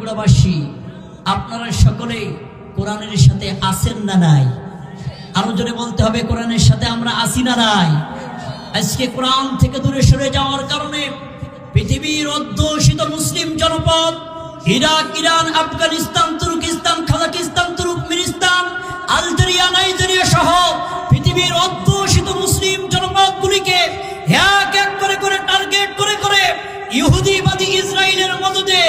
বগুড়াবাসী, আপনারা সকলে কোরআনের সাথে আছেন না নাই? আরো জোরে বলতে হবে, কোরআনের সাথে আমরা আছি না নাই? আজকে কোরআন থেকে দূরে সরে যাওয়ার কারণে পৃথিবীর অধ্যুষিত মুসলিম জনপদ Iraq, Iran, Afghanistan, Turkestan, Kazakhstan, Turkmenistan, Algeria, Nigeria সহ পৃথিবীর অধ্যুষিত মুসলিম জনপদগুলিকে এক এক করে টার্গেট করে ইহুদিবাদী ইসরায়েলের মদদে,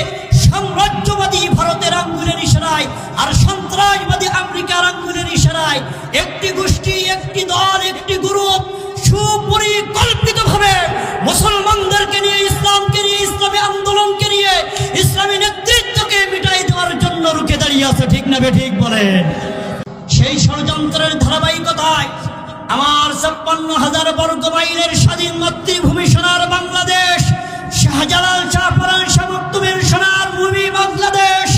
সাম্রাজ্যবাদী ভারতের আঙ্গুলের ইশারায় আর সন্ত্রাসবাদী আমেরিকার আঙ্গুলের ইশারায় একটি গোষ্ঠী, একটি দল, একটি গ্রুপ সুপরিকল্পিতভাবে মুসলমানদেরকে নিয়ে, ইসলামকে নিয়ে, ইসলামী আন্দোলনকে নিয়ে, ইসলামী নেতৃত্বকে মিটাই দেওয়ার জন্য রুখে দাঁড়িয়ে আছে। ঠিক না বেঠিক বলেন? সেই ষড়যন্ত্রের ধারাবাহিকতায় আমার 56,000 বর্গ মাইলের স্বাধীন মাতৃভূমি সোনার বাংলাদেশ, শাহজালাল, শাহপরান, শাহ মখদুমের সোনার ভূমি বাংলাদেশ,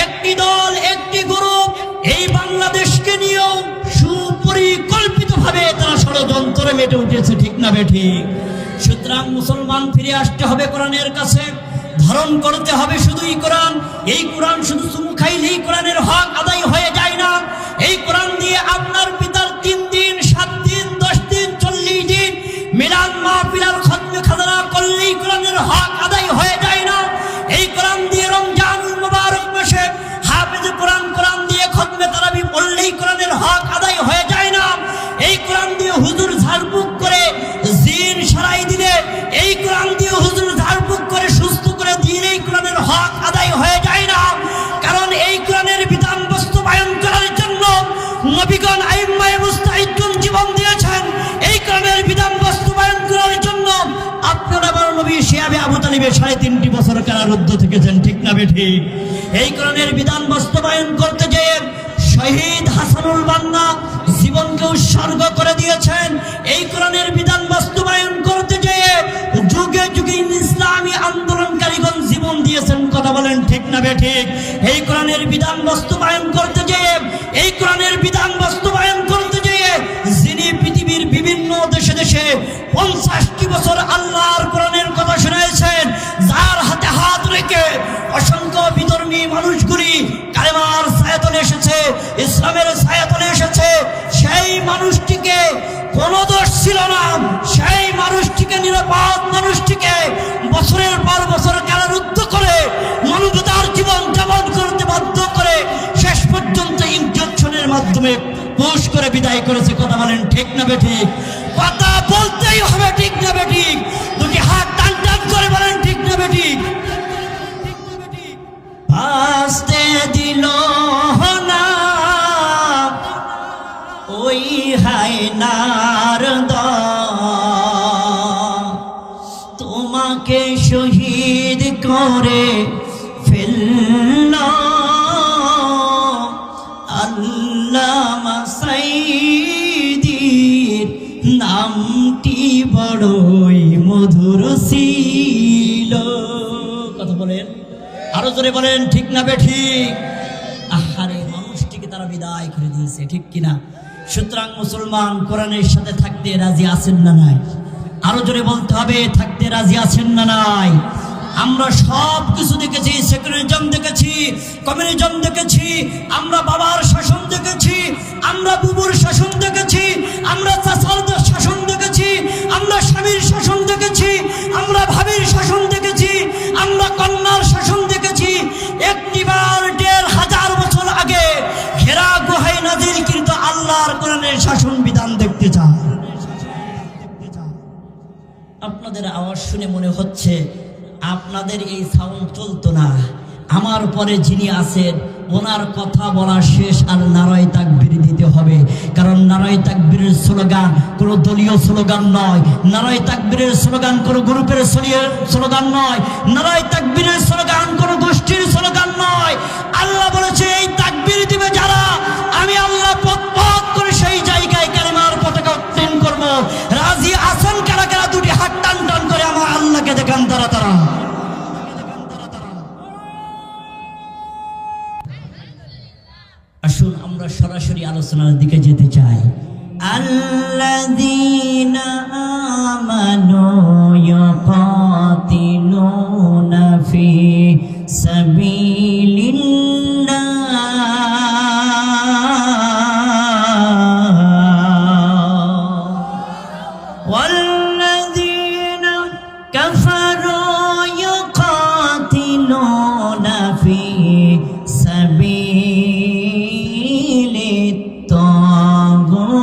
একটি দল, একটি গ্রুপ এই বাংলাদেশকে নিয়েও সুপরিকল্পিতভাবে তারা ষড়যন্ত্রে মেতে উঠেছে। ঠিক না বেঠিক? সুতরাং মুসলমান ফিরে আসতে হবে কোরআনের কাছে, ধারণ করতে হবে শুধুই কোরআন। এই কোরআন শুধু চুমু খাইলেই কোরআনের হক আদায় হয়ে যায় না। এই কোরআন দিয়ে আপনার পিতার 3 দিন, 7 দিন, 10 দিন, 40 দিন মিলাদ মাহফিল আর খতমে খাজনা করলেই কোরআনের হক আদায় হয়ে যায় না। এই কোরআন দিয়ে রমজানুল মুবারক মাসে হাফেজ কোরআন দিয়ে খতমে তারাবি পড়লেই কোরআনের হক আদায় হয়ে যায় না। এই কোরআন দিয়ে হুজুর ঝাড়ফুঁক করে জিন সারাই দিলে, এই কোরআন দিয়ে হুজুর ঝাড়ফুঁক করে সুস্থ করে দিলেই কোরআনের হক আদায় হয়ে যায় না। কারণ এই কোরআনের বিধান বাস্তবায়ন করার জন্য নবীগণ আইম্মায়ে মুস্তাহিদুন জীবন দিয়েছেন। এই কোরআনের বিধান বাস্তবায়ন করার জন্য আপনার আমার নবী শিয়াবে আবু তালিবে 3.5 বছর কারারুদ্ধ থেকেছেন। ঠিক না বেঠিক? এই কোরআনের বিধান বাস্তবায়ন করতে যেয়ে শহীদ হাসানুল বান্না জীবনকে উৎসর্গ করে দিয়েছেন। এই কোরআনের বিধান বাস্তবায়ন করতে যেয়ে যুগে যুগে ইসলামী আন্দোলনকারীগণ জীবন দিয়েছেন। কথা বলেন ঠিক না বেঠিক? এই কোরআনের বিধান বাস্তবায়ন করতে যেয়ে, এই কোরআনের বিধান বাস্তবায়ন করতে যেয়ে যিনি পৃথিবীর বিভিন্ন দেশে দেশে 50টি বছর আল্লাহর কোরআনের কথা শুনিয়েছেন, যার হাতে হাত রেখে অসংখ্য বিধর্মী মানুষগুলি কালেমার ছায়াতলে এসেছে, ইসলামের ছায়াতলে এসেছে, সেই মানুষটিকে কোনো দোষ ছিল না, সেই মানুষটিকে, নিরাপদ মানুষটিকে বছরের পর বছর কারারুদ্ধ করে মানবতার জীবন যাপন করতে বাধ্য করে শেষ পর্যন্ত ইনজেকশনের মাধ্যমে পুশ করে বিদায় করেছে। কথা বলেন ঠিক না বেঠিক? কথা বলতেই হবে। ঠিক না বেঠিক? দুটি হাত টান টান করে বলেন ঠিক না বেঠিক? আসতে দিল না ওই হায়নার দল, তোমাকে শহীদ করে ফেলল আল্লামা সাঈদীর নামটি বড়ই মধুর ছিল। কথা বলেন, আরো জোরে বলেন ঠিক না বেঠিক? আহারে, মানুষটিকে তারা বিদায় করে দিয়েছে। ঠিক কিনা? সুতরাং মুসলমান কোরআনের সাথে থাকতে রাজি আছেন না নাই? আরো জোরে বলতে হবে, থাকতে রাজি আছেন না নাই? আমরা সব কিছু দেখেছি, সেকুলারিজম দেখেছি, কমিউনিজম দেখেছি, আমরা বাবার শাসন দেখেছি, আমরা বুবুর শাসন দেখেছি, আমরা চাচার শাসন দেখেছি, আমরা স্বামীর শাসন দেখেছি, আমরা ভাবির শাসন দেখেছি, আমরা কন্যার শাসন দেখেছি। একটিবার 1500 বছর আগে হেরা গুহায় নাজিলকৃত আল্লাহর কোরআনের শাসন বিধান দেখতে চান? আপনাদের আওয়াজ শুনে মনে হচ্ছে আপনাদের এই সাউন্ড চলতো না। আমার পরে যিনি আছেন ওনার কথা বলা শেষ আর নারায়ে তাকবীর দিতে হবে। কারণ নারায়ে তাকবীরের স্লোগান কোনো দলীয় স্লোগান নয়, নারায়ে তাকবীরের স্লোগান কোনো গ্রুপের স্লোগান নয়, নারায়ে তাকবীরের স্লোগান কোনো গোষ্ঠীর স্লোগান নয়। আল্লাহ বলেছে, এই তাকবীর দিবে যারা, আমি আল্লাহ পথ করে সেই জায়গায় কালেমার পতাকা উত্তোলন করব। রাজি আছেন কারা কারা? দুটি হাত টান টান করে আমার আল্লাহকে দেখান তারা তারা। আসুন আমরা সরাসরি আলোচনার দিকে যেতে চাই। আল্লাযীনা আমানু ইয়াকাতিলুনা ফি সাবিলিল্লাহ ওয়াল্লাযীনা কাফারু ইউকাতিলুনা ফি সাবিলিত তাগুত।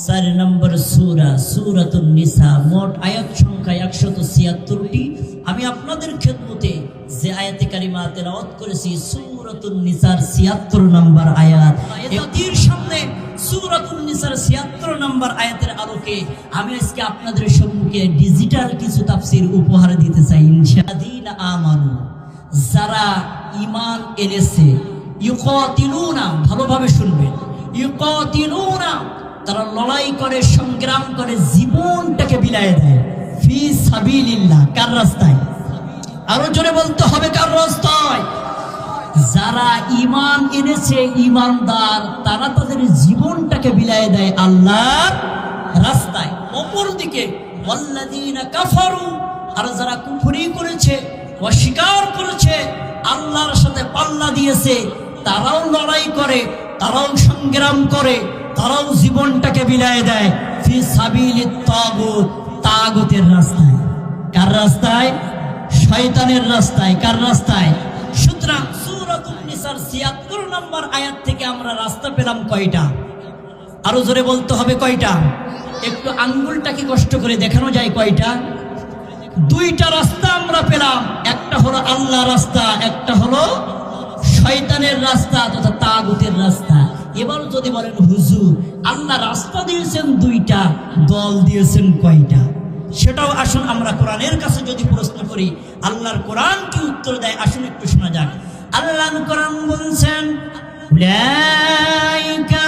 4 নম্বর সূরা সূরাতুন নিসা, মোট আয়াত সংখ্যা 176টি। আমি আপনাদের খেদমতে যে আয়াতে কারিমা তেলাওয়াত করেছি সূরাতুন নিসার 76 নম্বর আয়াত। এর সামনে সূরাতুন নিসার 76 নম্বর আয়াতের আলোকে আমি আজকে আপনাদের সম্মুখে ডিজিটাল কিছু তাফসীর উপহার দিতে চাই ইনশাআল্লাহ। আমানু, যারা ঈমান এনেছে, ইউকাতিলুনা, ভালোভাবে শুনবেন, ইউকাতিলুনা, তারা লড়াই করে, সংগ্রাম করে, জীবনটাকে বিলায় দেয়, ফি সাবিলিল্লাহ, কার রাস্তায়? আরো জোরে বলতে হবে, কার রাস্তায়? যারা ঈমান এনেছে, ঈমানদার, তারা তাদের জীবনটাকে বিলায় দেয় আল্লাহর রাস্তায়। অপরদিকে ওয়াল্লাযীনা কাফারু, আর যারা কুফরি করেছে, অস্বীকার করেছে, আল্লাহর সাথে পাল্লা দিয়েছে, তারাও লড়াই করে, তারাও সংগ্রাম করে, তারাও জীবনটাকে বিলায় দেয় ফি সাবিলিত তাগুত, তাগুতের রাস্তায়। কার রাস্তায়? শয়তানের রাস্তায়। কার রাস্তায়? সুতরাং সূরাতুন নিসার 76 নম্বর আয়াত থেকে আমরা রাস্তা পেলাম কয়টা? আরো জোরে বলতে হবে, কয়টা? একটু আঙ্গুলটাকে কষ্ট করে দেখানো যায় কয়টা? 2টা রাস্তা আমরা পেলাম। একটা হলো আল্লাহ রাস্তা, একটা হলো শয়তানের রাস্তা তথা তাগুতের রাস্তা। এবার যদি বলেন হুজুর, আল্লাহ রাস্তা দিয়েছেন 2টা, দল দিয়েছেন কয়টা? সেটাও আসুন আমরা কোরআনের কাছে যদি প্রশ্ন করি, আল্লাহর কোরআন কি উত্তর দেয়, আসুন একটু শোনা যাক। আল্লাহর কোরআন বলছেন, উলাইকা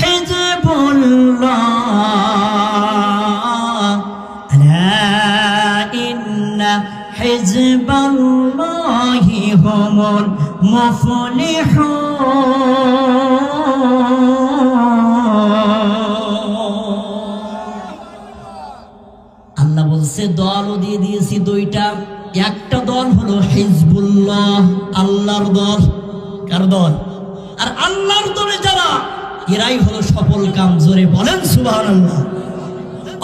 হিজবুল্লাহ আলা ইন্না হিজবাল্লাহি হুমুল মুফলিহুন। আল্লাহ বলছে দলও দিয়ে দিয়েছি 2টা। একটা দল হলো হিজবুল্লাহ, আল্লাহর দল। কার দল? আর আল্লাহর দলে যারা, এরাই হলো সফল কাম। জোরে বলেন সুবহানাল্লাহ।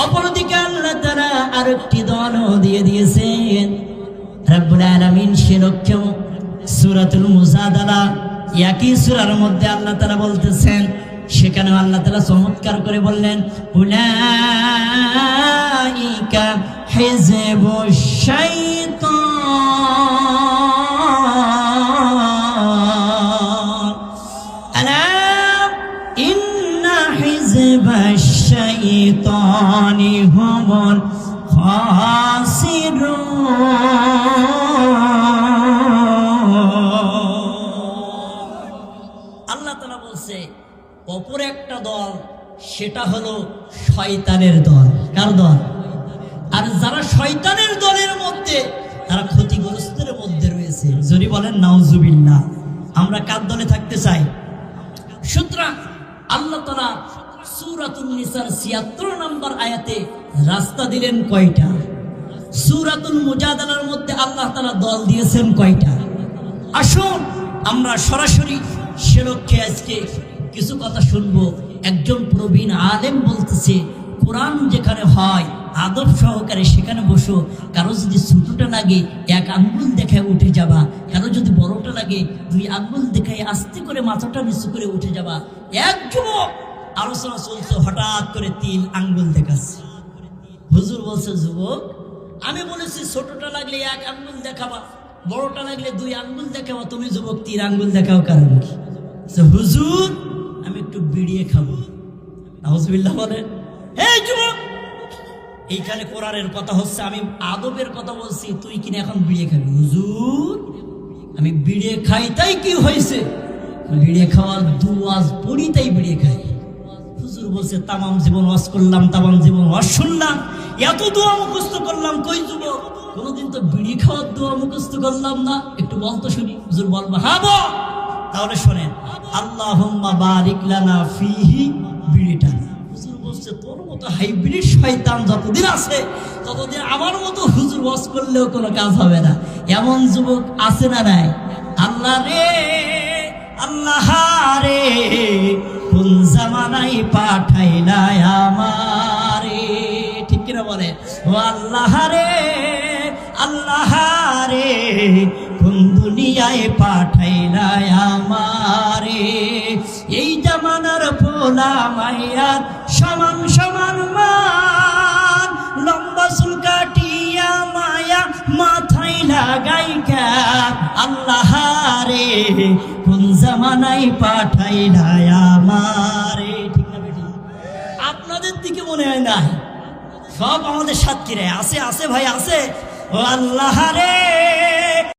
অপরদিকে আল্লাহ তাআলা আরেকটি দলও দিয়ে দিয়েছেন রব্বুল আলামিন। সে লক্ষ্যেও সূরাতুল মুজাদালা, একই সূরার মধ্যে আল্লাহ তাআলা বলতেছেন, সেখানেও আল্লাহ তাআলা চমৎকার করে বললেন, উলাইকা হিজবুশ শাইতান আলা ইন্না হিজবাশ শাইতানি হুমুল খাসিরুন। আল্লাহ তাআলা বলছে অপর একটা দল, সেটা হলো শয়তানের দল। কার দল? আর যারা শয়তানের দলের মধ্যে, তারা ক্ষতিগ্রস্তের মধ্যে রয়েছে। যদি বলেন নাউজুবিল্লাহ। আমরা কার দলে থাকতে চাই? সুতরাং আল্লাহ তাআলা সূরাতুন নিসার 76 নম্বর আয়াতে রাস্তা দিলেন কয়টা? সূরাতুল মুজাদালার মধ্যে আল্লাহ তাআলা দল দিয়েছেন কয়টা? আসুন আমরা সরাসরি সে লক্ষ্যে আজকে কিছু কথা শুনবো। একজন প্রবীণ আলেম বলতেছে, কোরআন যেখানে হয় আদব সহকারে সেখানে বসো। কারো যদি ছোটটা লাগে 1 আঙ্গুল দেখায় উঠে যাবা, কারো যদি বড়টা লাগে 2 আঙ্গুল দেখায় আস্তে করে মাথাটা নিচু করে উঠে যাবা। এক যুবক আলোচনা চলছে, হঠাৎ করে 3 আঙ্গুল দেখাচ্ছে। হুজুর বলছে, যুবক আমি বলেছি ছোটটা লাগলে 1 আঙ্গুল দেখাবা, বড়টা লাগলে 2 আঙ্গুল দেখাবা, তুমি যুবক 3 আঙ্গুল দেখাও কারণ কি? হুজুর আমি একটু বিড়িয়ে খাবো। নাউজুবিল্লাহ বলেন। এই যুবক, এইখানে কোরআনের কথা হচ্ছে, আমি আদবের কথা বলছি, তুই কিনা এখন বিড়িয়ে খাবি? হুজুর আমি বিড়িয়ে খাই, তাই কি হয়েছে? বিড়িয়ে খাওয়ার দুয়াজ পড়ি, তাই বিড়িয়ে খাই। হুজুর বলছে, তামাম জীবন ওয়াজ করলাম, তামাম জীবন ওয়াজ শুনলাম, এত দোয়া মুখস্থ করলাম, কই যুবক কোনোদিন তো বিড়ি খাওয়ার দোয়া মুখস্থ করলাম না, একটু বলতো শুনি। হুজুর বলবো, হ্যাঁ বল। তাহলে শোনেন, আল্লাহুম্মা বারিক লানা ফিহি, বিড়িটা। হুজুর বলছে, বলছে তোর মতো হাইব্রিড শয়তান যতদিন আছে ততদিন আমার মতো হুজুর ওয়াজ করলেও কোনো কাজ হবে না। এমন যুবক আছে না নাই? আল্লাহ রে আল্লাহ রে কোন জামানায় পাঠাইলা আমারে, ঠিক কিনা বলে? ও আল্লাহ রে আল্লাহ রে কোন দুনিয়ায় পাঠাইলা আমারে, এই জামানার পোলা মাইয়ার সমান সমান মান, লম্বা চুল কাটিয়া মায়া মাথায় লাগাইকা, আল্লাহ রে কোন জামানায় পাঠাইলা আমারে, ঠিক না বেটি? আপনাদের দিকে মনে হয় না? সব আমাদের সাতক্ষীরায় আছে, আছে ভাই আছে। ও আল্লাহ রে